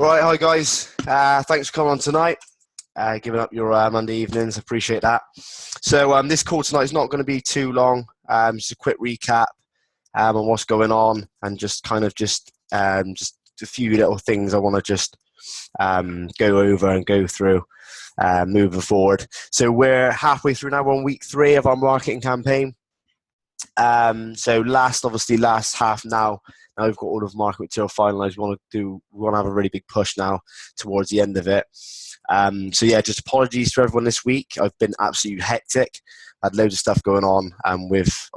Right, hi guys. Thanks for coming on tonight. Giving up your Monday evenings, appreciate that. So this call tonight is not going to be too long. Just a quick recap on what's going on, and just a few little things I want to just go over and go through moving forward. So we're halfway through now. We're on week 3 of our marketing campaign. So last half now. Now we've got all of market material finalised. We want to have a really big push now towards the end of it. So yeah, just apologies to everyone this week. I've been absolutely hectic. I had loads of stuff going on, with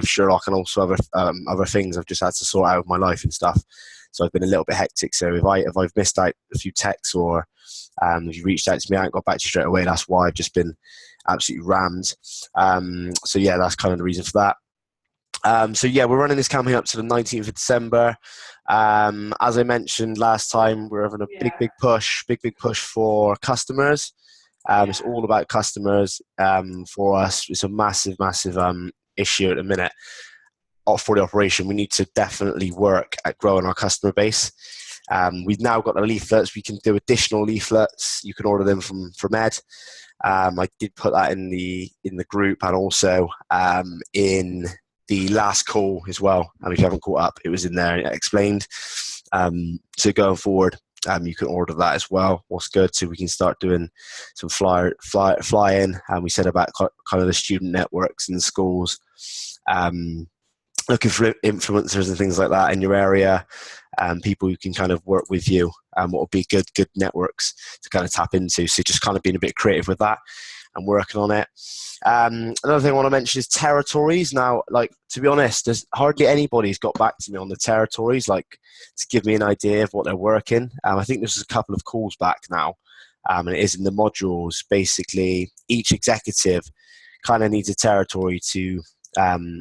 Sherlock and also other things I've just had to sort out of my life and stuff. So I've been a little bit hectic. So if I've missed out a few texts or if you reached out to me, I haven't got back to you straight away. That's why I've just been absolutely rammed. So yeah, that's kind of the reason for that. So yeah, we're running this campaign up to the 19th of December. As I mentioned last time, we're having a big push for customers. It's all about customers for us. It's a massive issue at the minute for the operation. We need to definitely work at growing our customer base. We've now got the leaflets. We can do additional leaflets. You can order them from Ed. I did put that in the group, and also in the last call as well. If you haven't caught up, it was in there explained. So going forward, you can order that as well. What's good, so we can start doing some fly-in. And we said about kind of the student networks in the schools, looking for influencers and things like that in your area, people who can kind of work with you, what would be good networks to kind of tap into. So just kind of being a bit creative with that and working on it. Another thing I want to mention is territories. Now, to be honest, there's hardly anybody's got back to me on the territories, to give me an idea of what they're working. I think this is a couple of calls back now, and it is in the modules. Basically, each executive kind of needs a territory to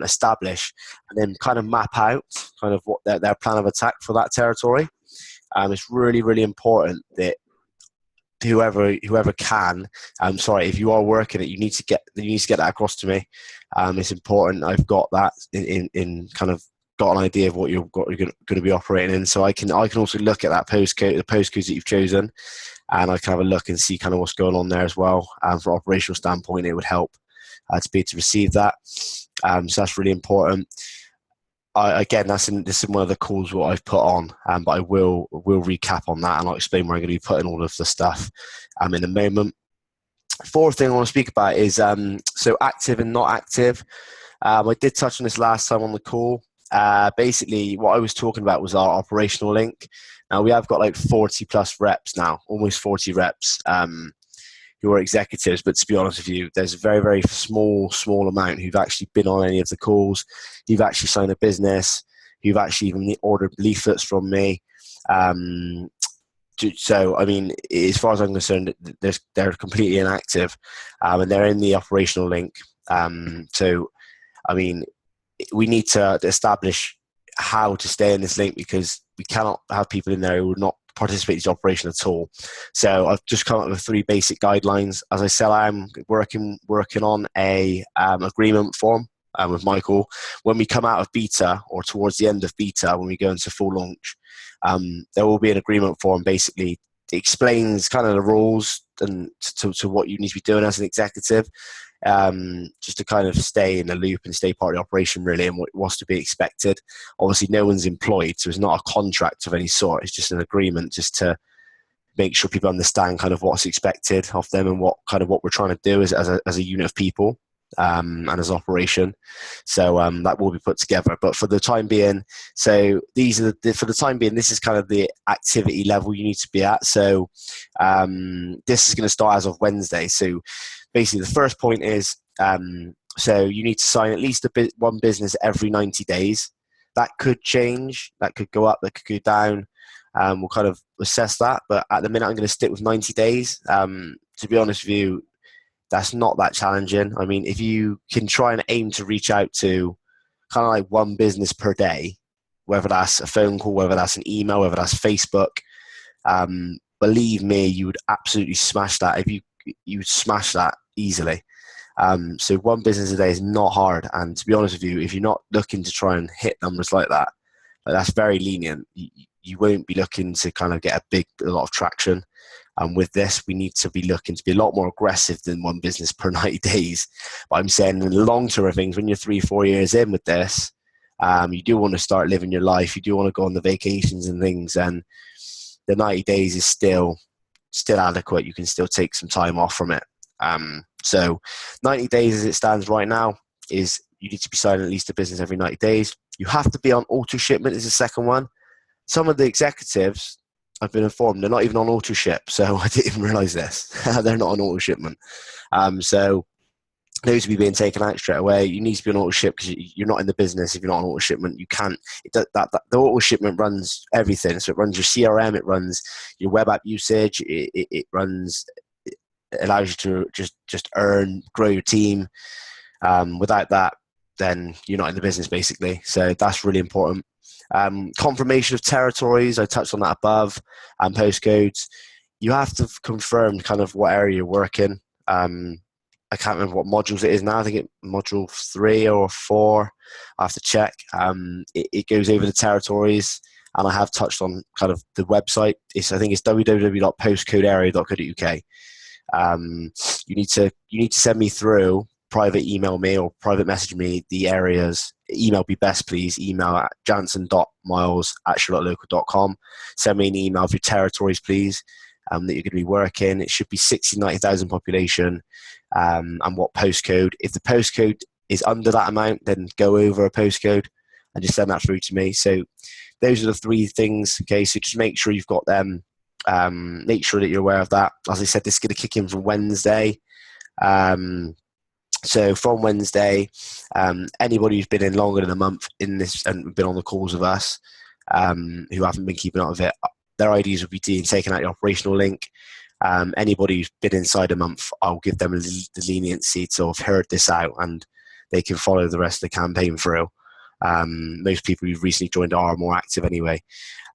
establish, and then kind of map out kind of what their plan of attack for that territory. It's really important that whoever can, if you are working it, you need to get that across to me. It's important. I've got that in kind of got an idea of what you're going to be operating in, so I can also look at that postcode, the postcodes that you've chosen, and I can have a look and see kind of what's going on there as well. From an operational standpoint, it would help to be able to receive that. So that's really important. This is one of the calls what I've put on, but I will recap on that, and I'll explain where I'm going to be putting all of the stuff in a moment. Fourth thing I want to speak about is so active and not active. I did touch on this last time on the call. Basically, what I was talking about was our operational link. Now we have got 40 plus reps now, almost 40 reps. Who are executives, but to be honest with you, there's a very small amount who've actually been on any of the calls, who've actually signed a business, who've actually even ordered leaflets from me. So I mean, as far as I'm concerned, they're completely inactive, and they're in the operational link. So I mean, we need to establish how to stay in this link, because we cannot have people in there who would not participate in this operation at all. So I've just come up with 3 basic guidelines. As I said, I'm working on a agreement form with Michael. When we come out of beta, or towards the end of beta, when we go into full launch, there will be an agreement form. Basically, it explains kind of the rules and to what you need to be doing as an executive, just to kind of stay in the loop and stay part of the operation, really, and what's to be expected. Obviously, no one's employed, so it's not a contract of any sort. It's just an agreement, just to make sure people understand kind of what's expected of them, and what we're trying to do as a unit of people, and as an operation. So that will be put together. But for the time being, so this is kind of the activity level you need to be at. So this is going to start as of Wednesday. So basically, the first point is, so you need to sign at least one business every 90 days. That could change. That could go up. That could go down. We'll kind of assess that. But at the minute, I'm going to stick with 90 days. To be honest with you, that's not that challenging. I mean, if you can try and aim to reach out to kind of one business per day, whether that's a phone call, whether that's an email, whether that's Facebook, believe me, you would absolutely smash that. You would smash that easily. So one business a day is not hard. And to be honest with you, if you're not looking to try and hit numbers like that, that's very lenient. you won't be looking to kind of get a lot of traction. And with this, we need to be looking to be a lot more aggressive than one business per 90 days. But I'm saying in the long term of things, when you're 3-4 years in with this, you do want to start living your life. You do want to go on the vacations and things. And the 90 days is still adequate. You can still take some time off from it. So 90 days as it stands right now is you need to be signing at least a business every 90 days. You have to be on auto shipment is the second one. Some of the executives, I've been informed, they're not even on auto ship. So I didn't even realize this. They're not on auto shipment. So those will be being taken out straight away. You need to be on auto ship because you're not in the business if you're not on auto shipment. You can't. The auto shipment runs everything. So it runs your CRM, it runs your web app usage, it runs, it allows you to just earn, grow your team. Without that, then you're not in the business basically. So that's really important. Confirmation of territories, I touched on that above, and postcodes. You have to confirm kind of what area you're working. I can't remember what modules it is now. I think it's module 3 or 4. I have to check. It goes over the territories, and I have touched on kind of the website. I think it's www.postcodearea.co.uk. You need to send me through, private email me or private message me the areas. Email be best, please. Email at jansen.miles@sherlocklocal.com. Send me an email of your territories, please, that you're going to be working. It should be 90,000 population, and what postcode. If the postcode is under that amount, then go over a postcode and just send that through to me. So those are the 3 things. Okay, so just make sure you've got them. Make sure that you're aware of that. As I said, this is going to kick in from Wednesday. So from Wednesday, anybody who's been in longer than a month in this and been on the calls with us, who haven't been keeping up with it, their IDs will be taken out the operational link. Anybody who's been inside a month, I'll give them the leniency to have heard this out and they can follow the rest of the campaign through. Most people who've recently joined are more active anyway.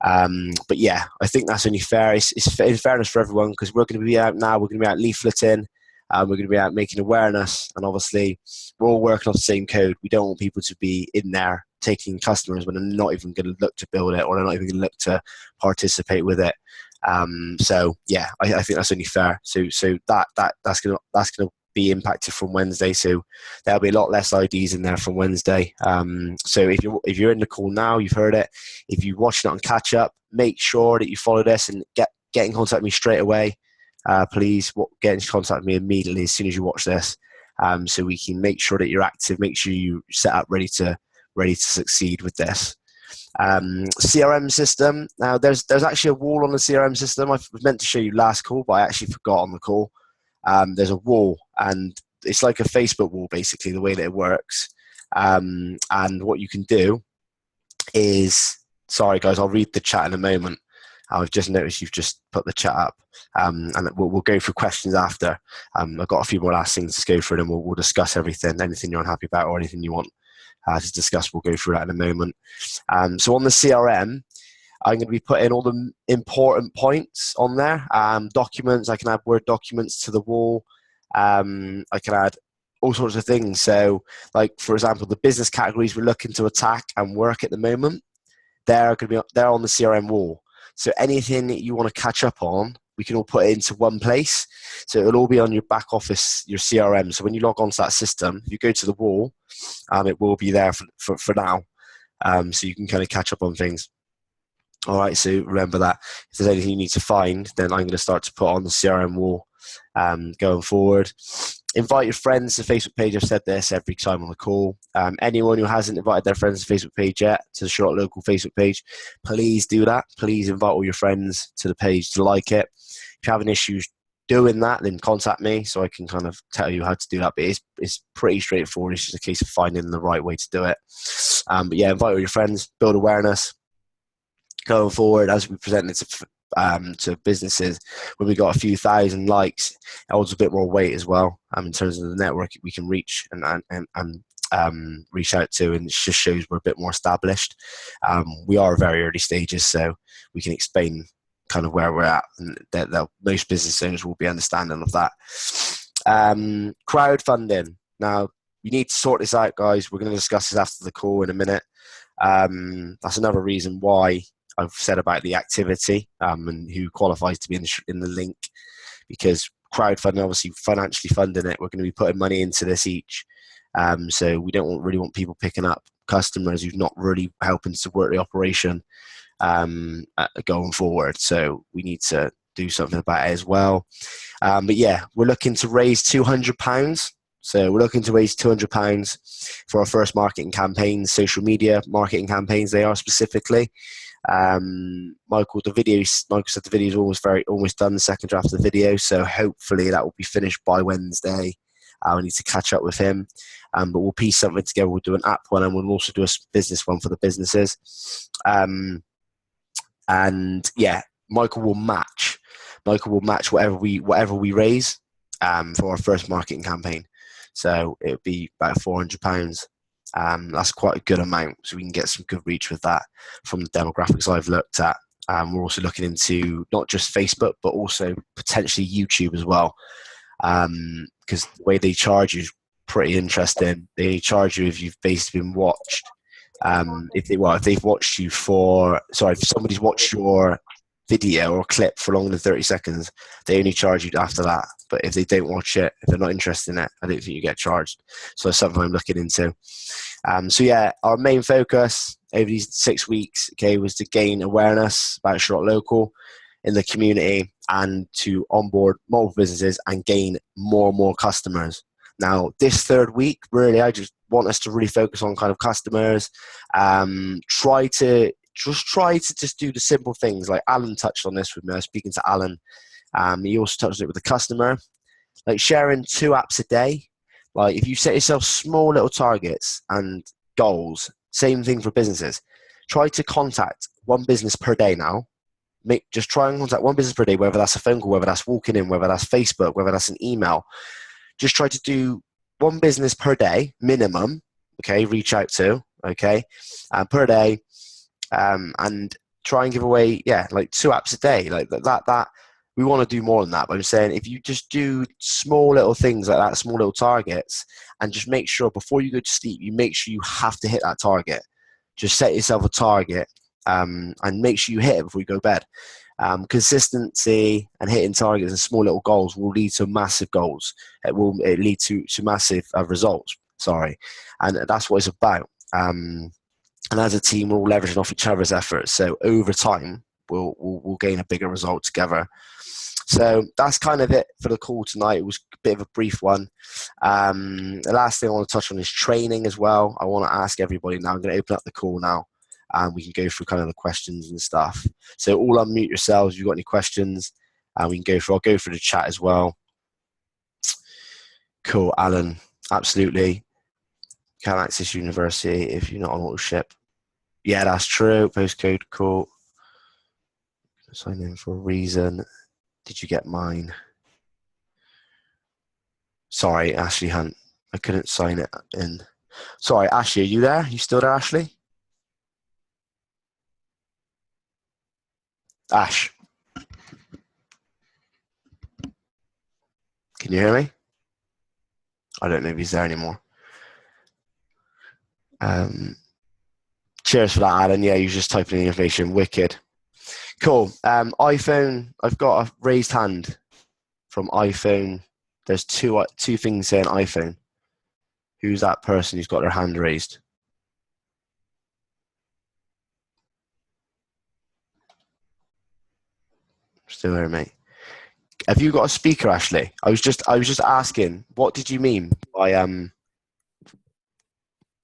But yeah, I think that's only fair. It's in fairness for everyone, because we're going to be out now. We're going to be out leafleting. We're going to be out making awareness. And obviously, we're all working off the same code. We don't want people to be in there taking customers when they're not even going to look to build it, or they're not even going to look to participate with it. So yeah, I think that's only fair. So that's going to be impacted from Wednesday. So there'll be a lot less IDs in there from Wednesday. So if you're in the call now, you've heard it. If you're watching it on catch up, make sure that you follow this and get in contact with me straight away. Please get in contact with me immediately as soon as you watch this, so we can make sure that you're active. Make sure you set up ready to succeed with this. CRM system. Now there's actually a wall on the CRM system. I was meant to show you last call, but I actually forgot on the call. There's a wall, and it's like a Facebook wall basically, the way that it works. And what you can do is, sorry guys, I'll read the chat in a moment. I've just noticed you've just put the chat up, and we'll go through questions after. I've got a few more last things to go through, and we'll discuss everything, anything you're unhappy about or anything you want to discuss. We'll go through that in a moment. So on the CRM, I'm going to be putting all the important points on there. Documents, I can add Word documents to the wall. I can add all sorts of things. So, like for example, the business categories we're looking to attack and work at the moment, they're on the CRM wall. So anything that you want to catch up on, we can all put it into one place. So it'll all be on your back office, your CRM. So when you log onto that system, if you go to the wall, it will be there for now. So you can kind of catch up on things. All right, so remember that. If there's anything you need to find, then I'm going to start to put on the CRM wall going forward. Invite your friends to the Facebook page. I've said this every time on the call. Anyone who hasn't invited their friends to the Facebook page yet, to the Sherlock Local Facebook page, please do that. Please invite all your friends to the page to like it. If you're having issues doing that, then contact me so I can kind of tell you how to do that. But it's pretty straightforward. It's just a case of finding the right way to do it. But yeah, invite all your friends, build awareness. Going forward, as we present it to businesses, when we got a few thousand likes, it holds a bit more weight as well in terms of the network we can reach and reach out to, and it just shows we're a bit more established. We are very early stages, so we can explain kind of where we're at, and that most business owners will be understanding of that. Crowdfunding. Now, we need to sort this out, guys. We're going to discuss this after the call in a minute. That's another reason why I've said about the activity and who qualifies to be in the link, because crowdfunding, obviously financially funding it, we're going to be putting money into this each. So we don't really want people picking up customers who's not really helping to support the operation going forward. So we need to do something about it as well. But yeah, we're looking to raise £200. So we're looking to raise £200 for our first marketing campaigns, social media marketing campaigns. They are specifically. Michael said the video is almost done, the second draft of the video. So hopefully that will be finished by Wednesday. We need to catch up with him. But we'll piece something together. We'll do an app one, and we'll also do a business one for the businesses. And yeah, Michael will match whatever we raise for our first marketing campaign. So it would be about £400. That's quite a good amount, so we can get some good reach with that from the demographics I've looked at. We're also looking into not just Facebook, but also potentially YouTube as well, because the way they charge you is pretty interesting. They charge you if you've basically been watched. If somebody's watched your video or clip for longer than 30 seconds, they only charge you after that. But if they don't watch it, if they're not interested in it, I don't think you get charged. So it's something I'm looking into. So yeah, our main focus over these 6 weeks, was to gain awareness about Sherlock Local in the community and to onboard multiple businesses and gain more and more customers. Now, this third week, really, I just want us to really focus on kind of customers. Try to just do the simple things. Like Alan touched on this with me. I was speaking to Alan. He also touched on it with the customer. Like sharing 2 apps a day. Like if you set yourself small little targets and goals, same thing for businesses. Try to contact one business per day now. Just try and contact one business per day, whether that's a phone call, whether that's walking in, whether that's Facebook, whether that's an email. Just try to do one business per day, minimum, reach out to, per day, and try and give away, like 2 apps a day. Like that, we want to do more than that. But I'm saying if you just do small little things like that, small little targets, and just make sure before you go to sleep, you make sure you have to hit that target. Just set yourself a target and make sure you hit it before you go to bed. Consistency and hitting targets and small little goals will lead to massive goals. It lead to massive results. And that's what it's about. And as a team, we're all leveraging off each other's efforts. So over time, we'll gain a bigger result together. So that's kind of it for the call tonight. It was a bit of a brief one. The last thing I want to touch on is training as well. I want to ask everybody now. I'm going to open up the call now. We can go through kind of the questions and stuff. So all unmute yourselves if you've got any questions. We can go through. I'll go through the chat as well. Cool, Alan. Absolutely. Can't access university if you're not on auto ship. Yeah, that's true. Postcode, cool. Sign in for a reason. Did you get mine? Sorry, Ashley Hunt. I couldn't sign it in. Sorry, Ashley, are you there? You still there, Ashley? Ash. Can you hear me? I don't know if he's there anymore. Cheers for that, Alan. Yeah, you're just typing in innovation. Wicked. Cool. iPhone, I've got a raised hand from iPhone. There's two things saying iPhone. Who's that person who's got their hand raised? Still here, mate. Have you got a speaker, Ashley? I was just asking, what did you mean by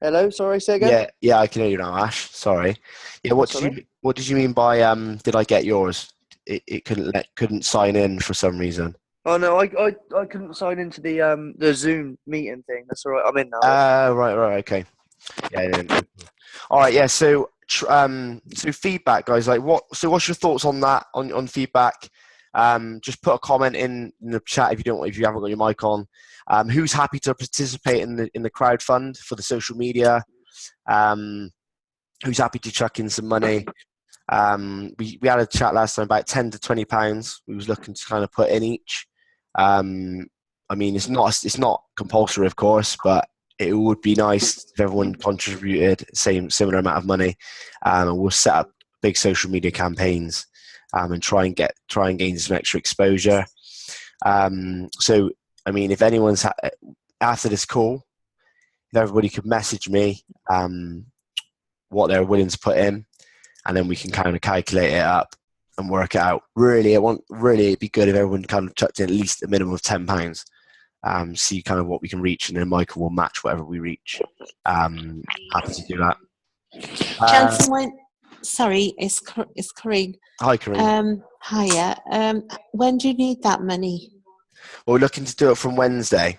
Hello, sorry, say again? Yeah, I can hear you now, Ash. Sorry. Yeah, what did you mean by did I get yours? It couldn't sign in for some reason. Oh no, I couldn't sign into the Zoom meeting thing. That's all right. I'm in now. Right, okay. Yeah. All right, yeah. So feedback, guys. Like, what's your thoughts on that? On feedback? Just put a comment in the chat if you haven't got your mic on. Who's happy to participate in the crowdfund for the social media? Who's happy to chuck in some money? We had a chat last time about £10 to £20. We was looking to kind of put in each. I mean, it's not compulsory, of course, but it would be nice if everyone contributed similar amount of money. And we'll set up big social media campaigns, and try and gain some extra exposure. So, I mean, if anyone's after this call, if everybody could message me what they're willing to put in, and then we can kind of calculate it up and work it out. Really, it'd be good if everyone kind of chucked in at least a minimum of £10. See kind of what we can reach, and then Michael will match whatever we reach. Happy to do that. Gentlemen, sorry, it's Corinne. Hi, Corinne. Hiya. When do you need that money? Well, we're looking to do it from Wednesday.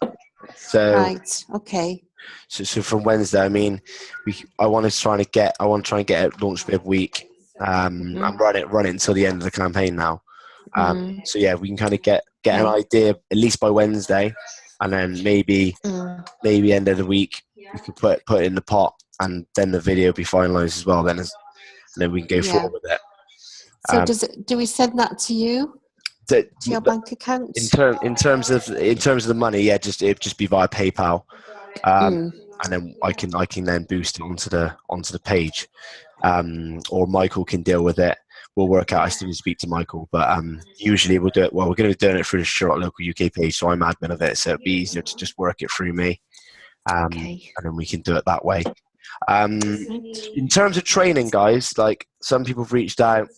So Right. Okay. So from Wednesday, I mean, I want to try and get it launched midweek. I'm running until the end of the campaign now. So yeah, we can kind of get an idea at least by Wednesday, and then maybe end of the week we could put it in the pot, and then the video will be finalised as well. And then we can go forward with it. So do we send that to you? To your bank account? In terms of the money, yeah, it'd just be via PayPal, and then I can then boost it onto the page, or Michael can deal with it. We'll work out. I still need to speak to Michael, but usually we'll do it. Well, we're going to be doing it through the Sherlock Local UK page, so I'm admin of it, so it'd be easier to just work it through me, and then we can do it that way. In terms of training, guys, like some people have reached out.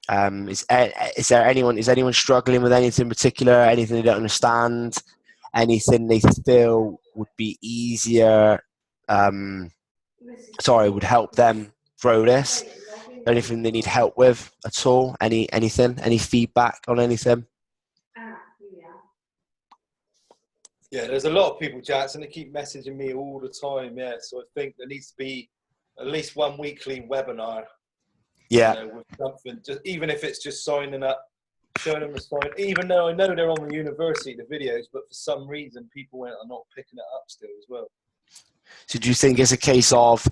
Is anyone struggling with anything in particular? Anything they don't understand? Anything they feel would be easier? Would help them through this? Anything they need help with at all? Anything? Any feedback on anything? Yeah, there's a lot of people, Jackson, that keep messaging me all the time. Yeah, so I think there needs to be at least one weekly webinar. Yeah, with something, just even if it's just signing up, showing them the sign. Even though I know they're on the university, the videos, but for some reason people are not picking it up still as well. So do you think it's a case of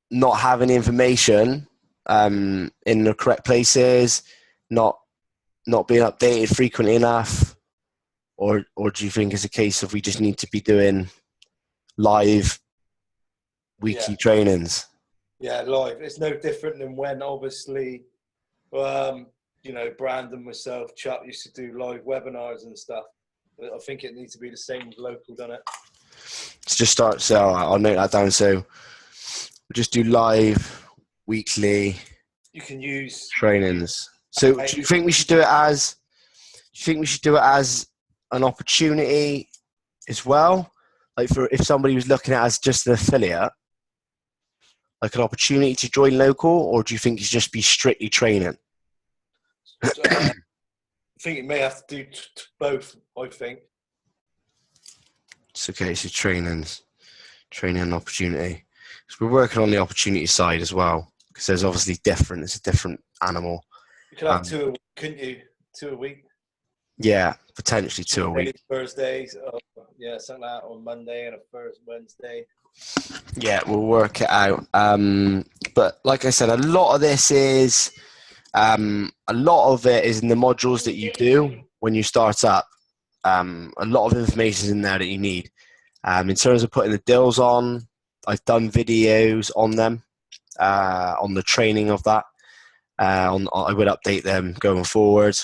not having information in the correct places, not being updated frequently enough, or do you think it's a case of we just need to be doing live weekly trainings? Yeah, live. It's no different than when, obviously, Brandon, myself, Chuck used to do live webinars and stuff. I think it needs to be the same with local, doesn't it? Let's just start. So I'll note that down. So we'll just do live weekly. You can use trainings. So do you think we should do it as? Do you think we should do it as an opportunity as well? Like for if somebody was looking at it as just an affiliate, like an opportunity to join local, or do you think it's just be strictly training? I think it may have to do both. I think. It's okay. So training and opportunity. So we're working on the opportunity side as well, because there's obviously different. It's a different animal. You could have two a week, couldn't you? 2 a week. Yeah, potentially 2 a week. Thursdays, something like that on Monday and a first Wednesday. Yeah, we'll work it out. But like I said, a lot of it is in the modules that you do when you start up. A lot of information is in there that you need. In terms of putting the deals on, I've done videos on them, on the training of that. I would update them going forward.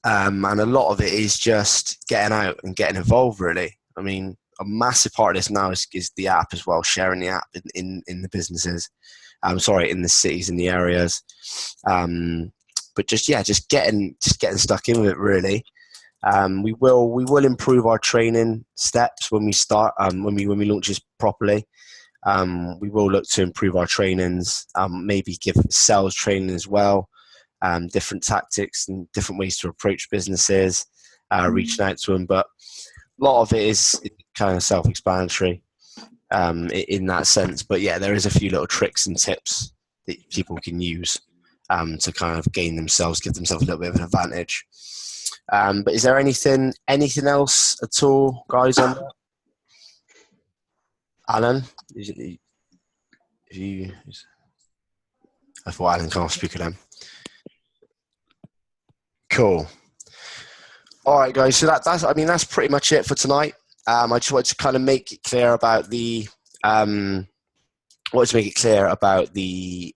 And a lot of it is just getting out and getting involved, really. I mean, a massive part of this now is the app as well, sharing the app in the businesses. In the cities, in the areas. But just getting stuck in with it, really. We will improve our training steps when we start, when we launch this properly. We will look to improve our trainings, maybe give sales training as well, different tactics and different ways to approach businesses, reaching out to them. But a lot of it is kind of self-explanatory in that sense. But yeah, there is a few little tricks and tips that people can use to kind of give themselves a little bit of an advantage. But is there anything else at all, guys, on that? Alan? I thought Alan can't speak at them. Cool. All right, guys. So that's pretty much it for tonight. I just wanted to kind of make it clear about the wanted to make it clear about the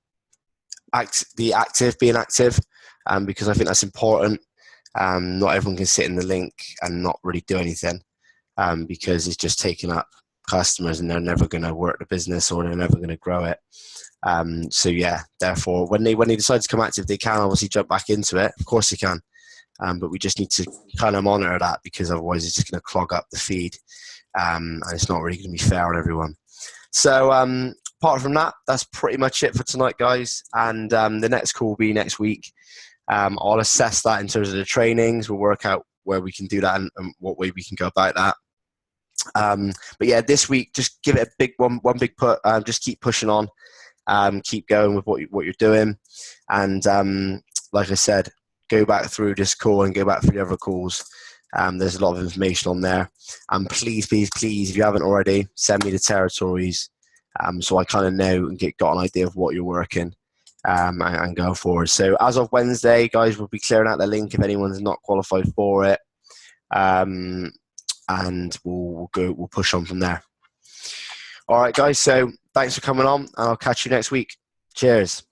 active being active, because I think that's important. Not everyone can sit in the link and not really do anything, because it's just taking up customers and they're never going to work the business or they're never going to grow it. So yeah, therefore, when they decide to come active, they can obviously jump back into it. Of course they can, but we just need to kind of monitor that, because otherwise it's just going to clog up the feed, and it's not really going to be fair on everyone. So apart from that, that's pretty much it for tonight, guys. And the next call will be next week. I'll assess that in terms of the trainings. We'll work out where we can do that and what way we can go about that. But yeah, this week, just give it a big one big put. Just keep pushing on. Keep going with what you're doing. And like I said, go back through this call and go back through the other calls. There's a lot of information on there. And please, if you haven't already, send me the territories, so I kind of know and got an idea of what you're working, and go forward. So as of Wednesday, guys, we'll be clearing out the link if anyone's not qualified for it, and we'll push on from there. All right, guys. So thanks for coming on, and I'll catch you next week. Cheers.